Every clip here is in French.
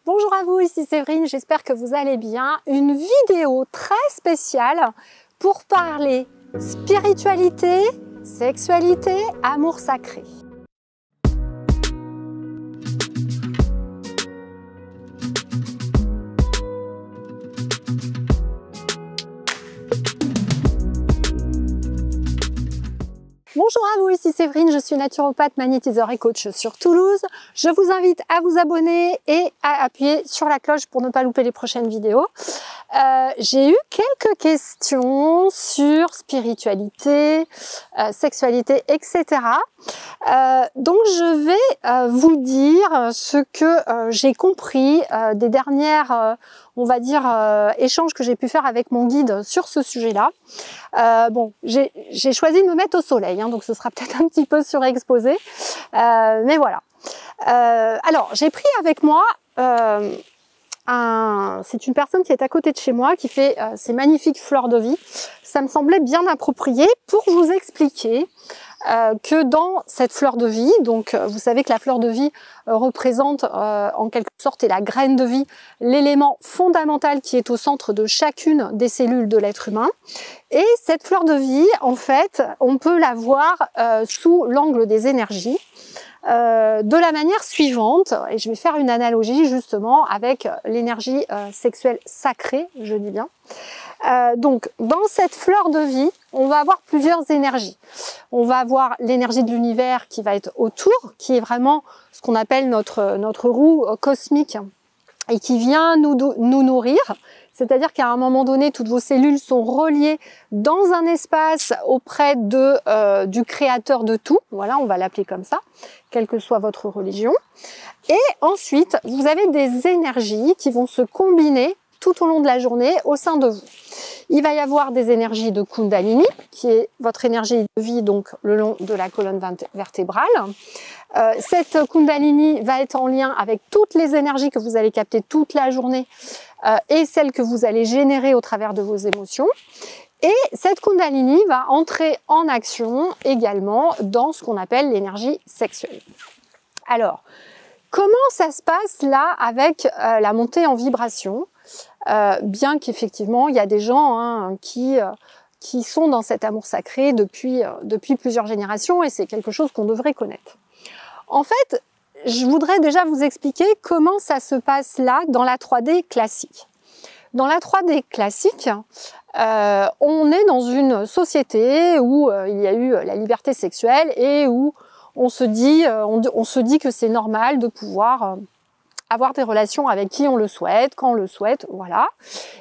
Bonjour à vous, ici Séverine, j'espère que vous allez bien. Une vidéo très spéciale pour parler spiritualité, sexualité, amour sacré. Bonjour à vous, ici Séverine, je suis naturopathe, magnétiseur et coach sur Toulouse. Je vous invite à vous abonner et à appuyer sur la cloche pour ne pas louper les prochaines vidéos. J'ai eu quelques questions sur spiritualité, sexualité, etc. Donc je vais vous dire ce que j'ai compris des dernières, on va dire, échanges que j'ai pu faire avec mon guide sur ce sujet-là. Bon, j'ai choisi de me mettre au soleil, hein, donc ce sera peut-être un petit peu surexposé, mais voilà. Alors, j'ai pris avec moi c'est une personne qui est à côté de chez moi, qui fait ces magnifiques fleurs de vie. Ça me semblait bien approprié pour vous expliquer que dans cette fleur de vie, donc vous savez que la fleur de vie représente en quelque sorte, et la graine de vie, l'élément fondamental qui est au centre de chacune des cellules de l'être humain. Et cette fleur de vie, en fait, on peut la voir sous l'angle des énergies. De la manière suivante, et je vais faire une analogie justement avec l'énergie sexuelle sacrée, je dis bien. Donc dans cette fleur de vie, on va avoir plusieurs énergies. On va avoir l'énergie de l'univers qui va être autour, qui est vraiment ce qu'on appelle notre roue cosmique et qui vient nous nourrir. C'est-à-dire qu'à un moment donné, toutes vos cellules sont reliées dans un espace auprès du créateur de tout. Voilà, on va l'appeler comme ça, quelle que soit votre religion. Et ensuite, vous avez des énergies qui vont se combiner tout au long de la journée au sein de vous. Il va y avoir des énergies de Kundalini, qui est votre énergie de vie donc le long de la colonne vertébrale. Cette Kundalini va être en lien avec toutes les énergies que vous allez capter toute la journée et celles que vous allez générer au travers de vos émotions. Et cette Kundalini va entrer en action également dans ce qu'on appelle l'énergie sexuelle. Alors, comment ça se passe là avec la montée en vibration ? Bien qu'effectivement, il y a des gens qui sont dans cet amour sacré depuis plusieurs générations et c'est quelque chose qu'on devrait connaître. En fait, je voudrais déjà vous expliquer comment ça se passe là dans la 3D classique. Dans la 3D classique, on est dans une société où il y a eu la liberté sexuelle et où on se dit que c'est normal de pouvoir avoir des relations avec qui on le souhaite, quand on le souhaite, voilà.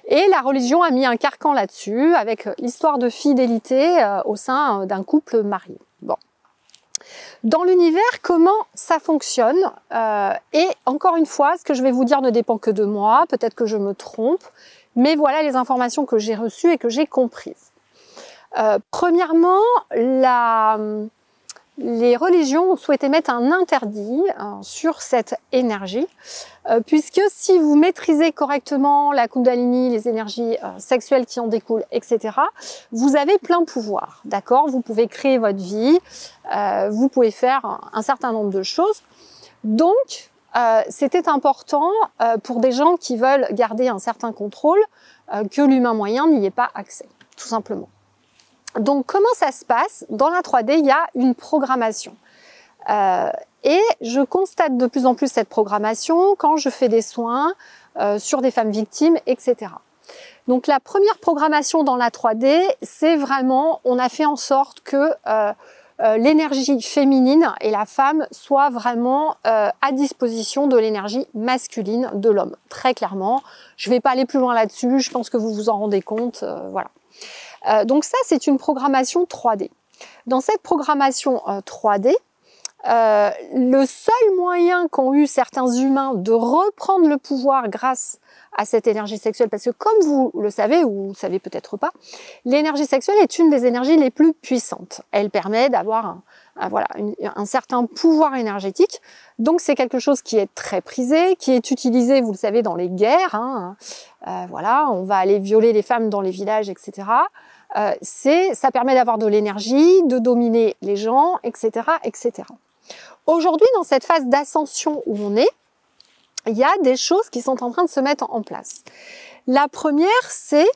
Et la religion a mis un carcan là-dessus avec l'histoire de fidélité au sein d'un couple marié. Bon. Dans l'univers, comment ça fonctionne et encore une fois, ce que je vais vous dire ne dépend que de moi, peut-être que je me trompe, mais voilà les informations que j'ai reçues et que j'ai comprises. Premièrement, les religions ont souhaité mettre un interdit sur cette énergie, puisque si vous maîtrisez correctement la Kundalini, les énergies sexuelles qui en découlent, etc., vous avez plein pouvoir, d'accord? Vous pouvez créer votre vie, vous pouvez faire un certain nombre de choses. Donc, c'était important pour des gens qui veulent garder un certain contrôle que l'humain moyen n'y ait pas accès, tout simplement. Donc, comment ça se passe? Dans la 3D, il y a une programmation. Et je constate de plus en plus cette programmation quand je fais des soins sur des femmes victimes, etc. Donc, la première programmation dans la 3D, c'est vraiment, on a fait en sorte que l'énergie féminine et la femme soient vraiment à disposition de l'énergie masculine de l'homme. Très clairement, je ne vais pas aller plus loin là-dessus, je pense que vous vous en rendez compte, voilà. Donc ça, c'est une programmation 3D. Dans cette programmation 3D, le seul moyen qu'ont eu certains humains de reprendre le pouvoir grâce à cette énergie sexuelle, parce que comme vous le savez, ou vous ne savez peut-être pas, l'énergie sexuelle est une des énergies les plus puissantes. Elle permet d'avoir un certain pouvoir énergétique. Donc c'est quelque chose qui est très prisé, qui est utilisé, vous le savez, dans les guerres. Voilà, on va aller violer les femmes dans les villages, etc. Ça permet d'avoir de l'énergie, de dominer les gens, etc., etc. Aujourd'hui, dans cette phase d'ascension où on est, il y a des choses qui sont en train de se mettre en place. La première, c'est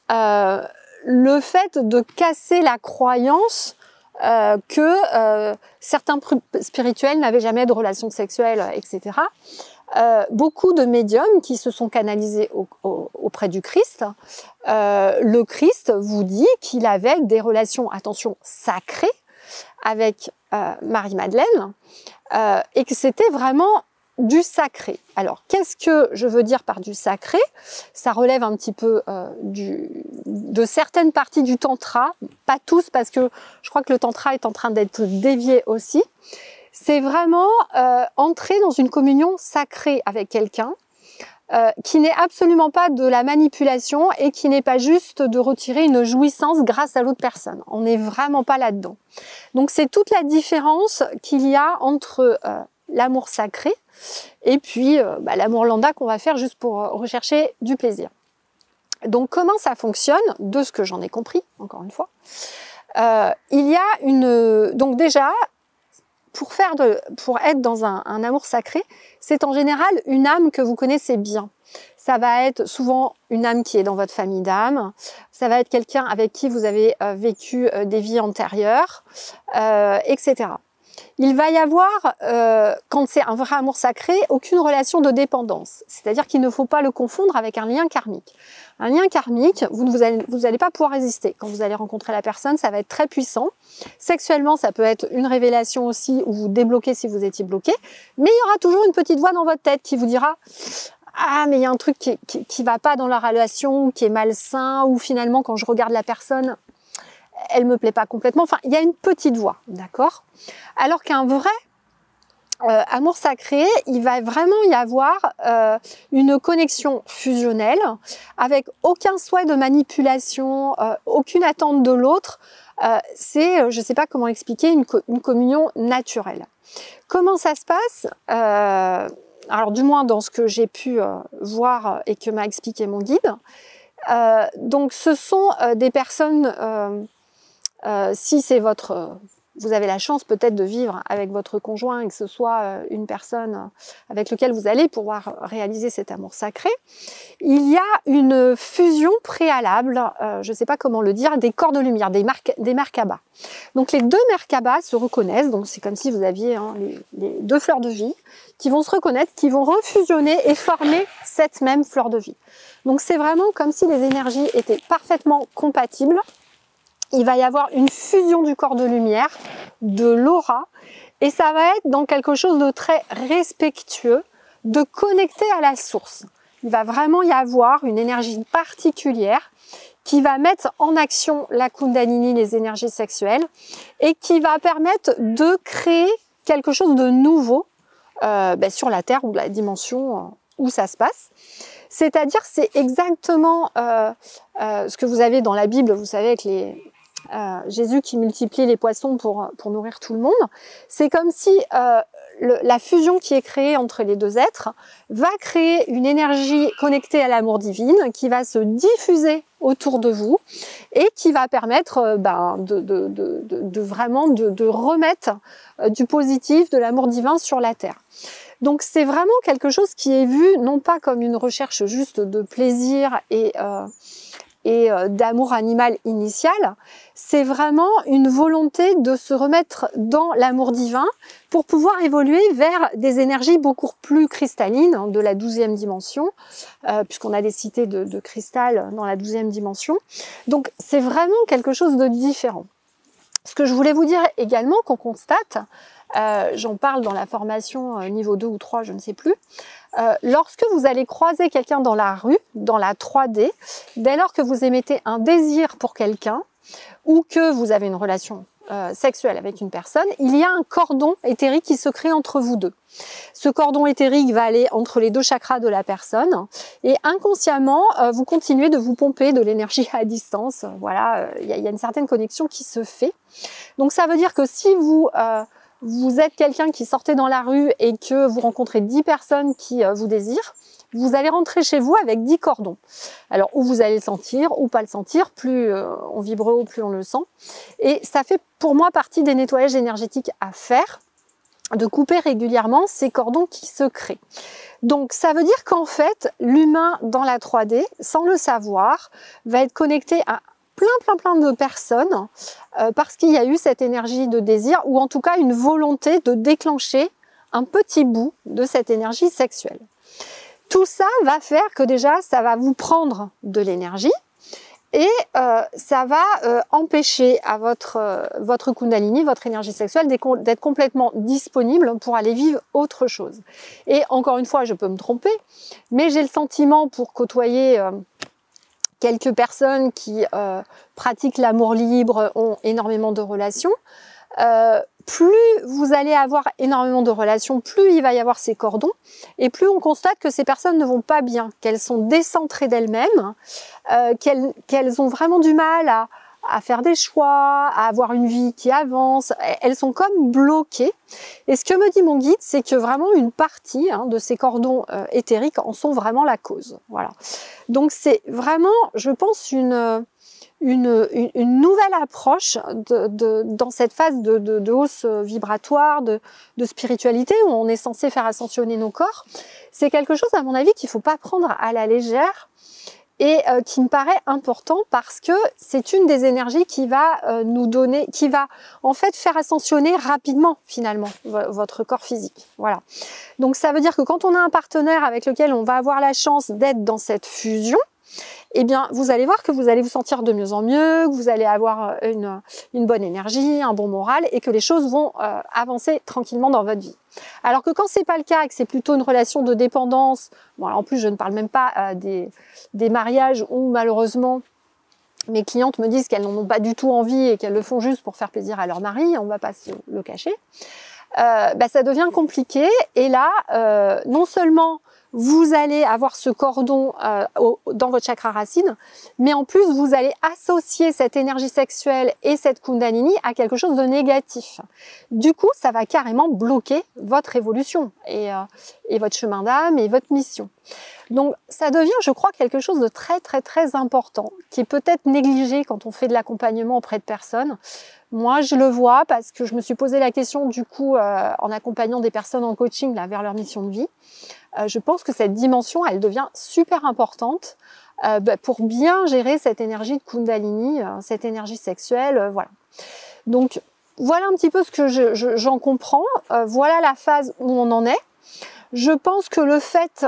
le fait de casser la croyance que certains spirituels n'avaient jamais de relations sexuelles, etc. Beaucoup de médiums qui se sont canalisés auprès du Christ, le Christ vous dit qu'il avait des relations, attention, sacrées avec Marie-Madeleine, et que c'était vraiment du sacré. Alors, qu'est-ce que je veux dire par du sacré? Ça relève un petit peu de certaines parties du tantra, pas tous, parce que je crois que le tantra est en train d'être dévié aussi. C'est vraiment entrer dans une communion sacrée avec quelqu'un, qui n'est absolument pas de la manipulation et qui n'est pas juste de retirer une jouissance grâce à l'autre personne. On n'est vraiment pas là-dedans. Donc c'est toute la différence qu'il y a entre l'amour sacré et puis l'amour lambda qu'on va faire juste pour rechercher du plaisir. Donc comment ça fonctionne? De ce que j'en ai compris, encore une fois, il y a donc déjà, pour être dans un amour sacré, c'est en général une âme que vous connaissez bien. Ça va être souvent une âme qui est dans votre famille d'âmes, ça va être quelqu'un avec qui vous avez vécu des vies antérieures, etc. Il va y avoir, quand c'est un vrai amour sacré, aucune relation de dépendance. C'est-à-dire qu'il ne faut pas le confondre avec un lien karmique. Un lien karmique, vous allez pas pouvoir résister. Quand vous allez rencontrer la personne, ça va être très puissant. Sexuellement, ça peut être une révélation aussi, où vous débloquez si vous étiez bloqué. Mais il y aura toujours une petite voix dans votre tête qui vous dira « Ah, mais il y a un truc qui va pas dans la relation, qui est malsain, ou finalement, quand je regarde la personne, elle me plaît pas complètement. » Enfin, il y a une petite voix, d'accord? Alors qu'un vrai amour sacré, il va vraiment y avoir une connexion fusionnelle avec aucun souhait de manipulation, aucune attente de l'autre. C'est, je ne sais pas comment expliquer, une communion naturelle. Comment ça se passe? Alors du moins dans ce que j'ai pu voir et que m'a expliqué mon guide. Donc ce sont des personnes, si c'est vous avez la chance peut-être de vivre avec votre conjoint et que ce soit une personne avec laquelle vous allez pouvoir réaliser cet amour sacré, il y a une fusion préalable, je ne sais pas comment le dire, des corps de lumière, des Merkabas. Donc les deux Merkabas se reconnaissent, donc c'est comme si vous aviez les deux fleurs de vie qui vont se reconnaître, qui vont refusionner et former cette même fleur de vie. Donc c'est vraiment comme si les énergies étaient parfaitement compatibles. Il va y avoir une fusion du corps de lumière, de l'aura, et ça va être dans quelque chose de très respectueux, de connecté à la source. Il va vraiment y avoir une énergie particulière qui va mettre en action la Kundalini, les énergies sexuelles, et qui va permettre de créer quelque chose de nouveau sur la Terre ou la dimension où ça se passe. C'est-à-dire, c'est exactement ce que vous avez dans la Bible, vous savez, avec Jésus qui multiplie les poissons pour nourrir tout le monde. C'est comme si la fusion qui est créée entre les deux êtres va créer une énergie connectée à l'amour divine qui va se diffuser autour de vous et qui va permettre vraiment de remettre du positif, de l'amour divin sur la terre. Donc c'est vraiment quelque chose qui est vu non pas comme une recherche juste de plaisir et d'amour animal initial, c'est vraiment une volonté de se remettre dans l'amour divin pour pouvoir évoluer vers des énergies beaucoup plus cristallines de la 12e dimension, puisqu'on a des cités de cristal dans la 12e dimension. Donc c'est vraiment quelque chose de différent. Ce que je voulais vous dire également qu'on constate, j'en parle dans la formation niveau 2 ou 3, je ne sais plus, lorsque vous allez croiser quelqu'un dans la rue, dans la 3D, dès lors que vous émettez un désir pour quelqu'un ou que vous avez une relation sexuelle avec une personne, il y a un cordon éthérique qui se crée entre vous deux. Ce cordon éthérique va aller entre les deux chakras de la personne et inconsciemment, vous continuez de vous pomper de l'énergie à distance. Voilà, il y a une certaine connexion qui se fait. Donc ça veut dire que si vous êtes quelqu'un qui sortez dans la rue et que vous rencontrez 10 personnes qui vous désirent, vous allez rentrer chez vous avec 10 cordons. Alors, où vous allez le sentir ou pas le sentir, plus on vibre haut, plus on le sent. Et ça fait pour moi partie des nettoyages énergétiques à faire. de couper régulièrement ces cordons qui se créent. Donc ça veut dire qu'en fait, l'humain dans la 3D, sans le savoir, va être connecté à plein de personnes parce qu'il y a eu cette énergie de désir ou en tout cas une volonté de déclencher un petit bout de cette énergie sexuelle. Tout ça va faire que déjà, ça va vous prendre de l'énergie et ça va empêcher à votre Kundalini, votre énergie sexuelle, d'être complètement disponible pour aller vivre autre chose. Et encore une fois, je peux me tromper, mais j'ai le sentiment, pour côtoyer quelques personnes qui pratiquent l'amour libre, ont énormément de relations, plus vous allez avoir énormément de relations, plus il va y avoir ces cordons, et plus on constate que ces personnes ne vont pas bien, qu'elles sont décentrées d'elles-mêmes, qu'elles ont vraiment du mal à faire des choix, à avoir une vie qui avance, elles sont comme bloquées. Et ce que me dit mon guide, c'est que vraiment une partie de ces cordons éthériques en sont vraiment la cause. Voilà. Donc c'est vraiment, je pense, une nouvelle approche dans cette phase de hausse vibratoire, de spiritualité, où on est censé faire ascensionner nos corps. C'est quelque chose, à mon avis, qu'il ne faut pas prendre à la légère et qui me paraît important parce que c'est une des énergies qui va nous donner, qui va en fait faire ascensionner rapidement finalement votre corps physique. Voilà. Donc ça veut dire que quand on a un partenaire avec lequel on va avoir la chance d'être dans cette fusion, eh bien, vous allez voir que vous allez vous sentir de mieux en mieux, que vous allez avoir une bonne énergie, un bon moral et que les choses vont avancer tranquillement dans votre vie. Alors que quand c'est pas le cas et que c'est plutôt une relation de dépendance, bon, alors en plus je ne parle même pas des mariages où malheureusement mes clientes me disent qu'elles n'en ont pas du tout envie et qu'elles le font juste pour faire plaisir à leur mari, on va pas se le cacher, ça devient compliqué et là, non seulement vous allez avoir ce cordon dans votre chakra racine, mais en plus vous allez associer cette énergie sexuelle et cette Kundalini à quelque chose de négatif. Du coup, ça va carrément bloquer votre évolution et votre chemin d'âme et votre mission. Donc ça devient, je crois, quelque chose de très important, qui est peut-être négligé quand on fait de l'accompagnement auprès de personnes. Moi, je le vois parce que je me suis posé la question du coup en accompagnant des personnes en coaching là, vers leur mission de vie. Je pense que cette dimension, elle devient super importante pour bien gérer cette énergie de Kundalini, cette énergie sexuelle, voilà. Donc, voilà un petit peu ce que j'en comprends. Voilà la phase où on en est. Je pense que le fait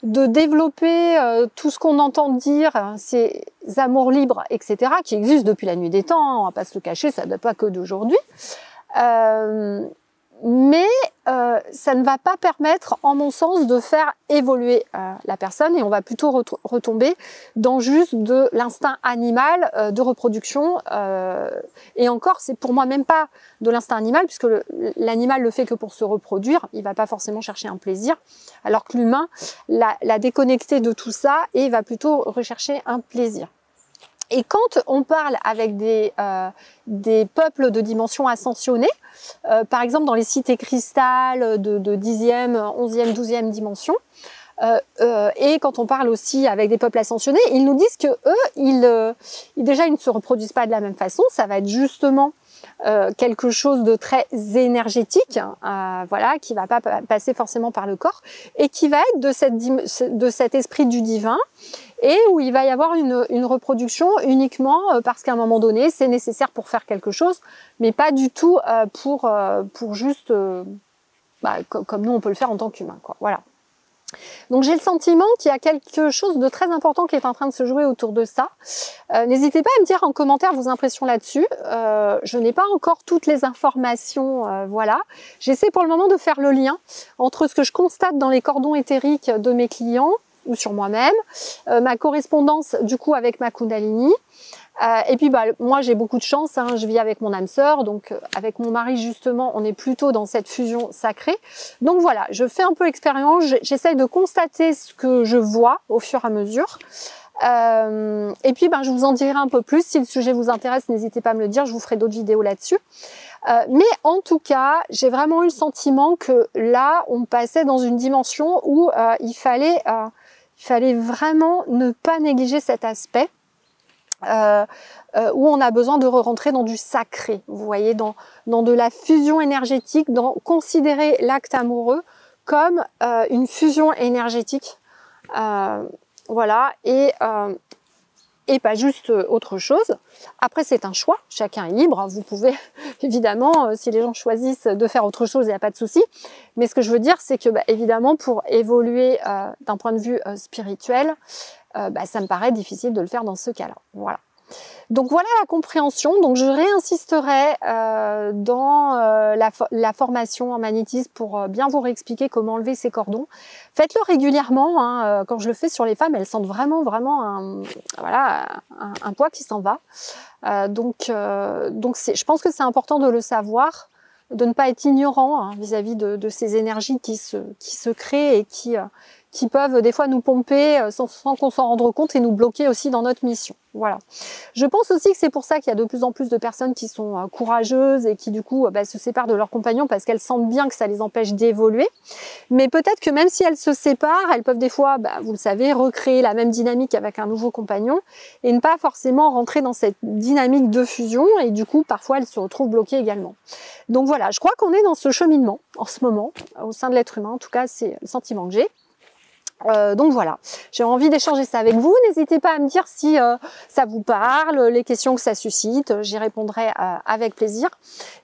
de développer tout ce qu'on entend dire, ces amours libres, etc., qui existent depuis la nuit des temps, hein, on va pas se le cacher, ça ne date pas que d'aujourd'hui, mais ça ne va pas permettre, en mon sens, de faire évoluer la personne et on va plutôt retomber dans juste de l'instinct animal de reproduction. Et encore, c'est pour moi même pas de l'instinct animal, puisque l'animal le fait que pour se reproduire, il va pas forcément chercher un plaisir, alors que l'humain l'a déconnecté de tout ça et va plutôt rechercher un plaisir. Et quand on parle avec des peuples de dimension ascensionnée, par exemple dans les cités cristal de 10e, 11e, 12e dimension, et quand on parle aussi avec des peuples ascensionnés, ils nous disent que eux, déjà ils ne se reproduisent pas de la même façon, ça va être justement quelque chose de très énergétique, voilà, qui va pas passer forcément par le corps, et qui va être de cet esprit du divin, et où il va y avoir une reproduction uniquement parce qu'à un moment donné, c'est nécessaire pour faire quelque chose, mais pas du tout pour juste, comme nous on peut le faire en tant qu'humain, quoi. Voilà. Donc j'ai le sentiment qu'il y a quelque chose de très important qui est en train de se jouer autour de ça. N'hésitez pas à me dire en commentaire vos impressions là-dessus. Je n'ai pas encore toutes les informations, voilà. J'essaie pour le moment de faire le lien entre ce que je constate dans les cordons éthériques de mes clients ou sur moi-même, ma correspondance du coup avec ma Kundalini. Et puis moi j'ai beaucoup de chance, hein, je vis avec mon âme sœur, donc avec mon mari justement on est plutôt dans cette fusion sacrée. Donc voilà, je fais un peu l'expérience, j'essaye de constater ce que je vois au fur et à mesure. Et puis je vous en dirai un peu plus, si le sujet vous intéresse, n'hésitez pas à me le dire, je vous ferai d'autres vidéos là-dessus. Mais en tout cas, j'ai vraiment eu le sentiment que là on passait dans une dimension où il fallait vraiment ne pas négliger cet aspect. où on a besoin de re-rentrer dans du sacré, vous voyez, dans de la fusion énergétique, dans considérer l'acte amoureux comme une fusion énergétique, voilà, et pas juste autre chose. Après, c'est un choix, chacun est libre. Vous pouvez, évidemment, si les gens choisissent de faire autre chose, il n'y a pas de souci. Mais ce que je veux dire, c'est que, évidemment, pour évoluer d'un point de vue spirituel, ça me paraît difficile de le faire dans ce cas-là. Voilà. Donc voilà la compréhension. Donc je réinsisterai dans la formation en magnétisme pour bien vous réexpliquer comment enlever ces cordons. Faites-le régulièrement. Hein, quand je le fais sur les femmes, elles sentent vraiment un poids qui s'en va. Donc je pense que c'est important de le savoir, de ne pas être ignorant vis-à-vis de ces énergies qui se créent et qui peuvent des fois nous pomper sans qu'on s'en rende compte et nous bloquer aussi dans notre mission. Voilà. Je pense aussi que c'est pour ça qu'il y a de plus en plus de personnes qui sont courageuses et qui du coup se séparent de leurs compagnons parce qu'elles sentent bien que ça les empêche d'évoluer. Mais peut-être que même si elles se séparent, elles peuvent des fois, vous le savez, recréer la même dynamique avec un nouveau compagnon et ne pas forcément rentrer dans cette dynamique de fusion et du coup parfois elles se retrouvent bloquées également. Donc voilà, je crois qu'on est dans ce cheminement en ce moment au sein de l'être humain. En tout cas, c'est le sentiment que j'ai. Donc voilà, j'ai envie d'échanger ça avec vous. N'hésitez pas à me dire si ça vous parle, les questions que ça suscite, j'y répondrai avec plaisir.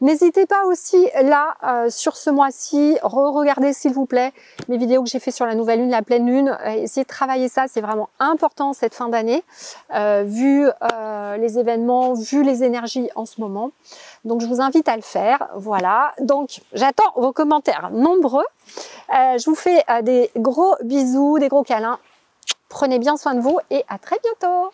N'hésitez pas aussi là, sur ce mois-ci, regardez s'il vous plaît mes vidéos que j'ai fait sur la nouvelle lune, la pleine lune. Essayez de travailler ça, c'est vraiment important cette fin d'année, vu les événements, vu les énergies en ce moment. Donc je vous invite à le faire, voilà. Donc j'attends vos commentaires nombreux. Je vous fais des gros bisous, des gros câlins. Prenez bien soin de vous et à très bientôt.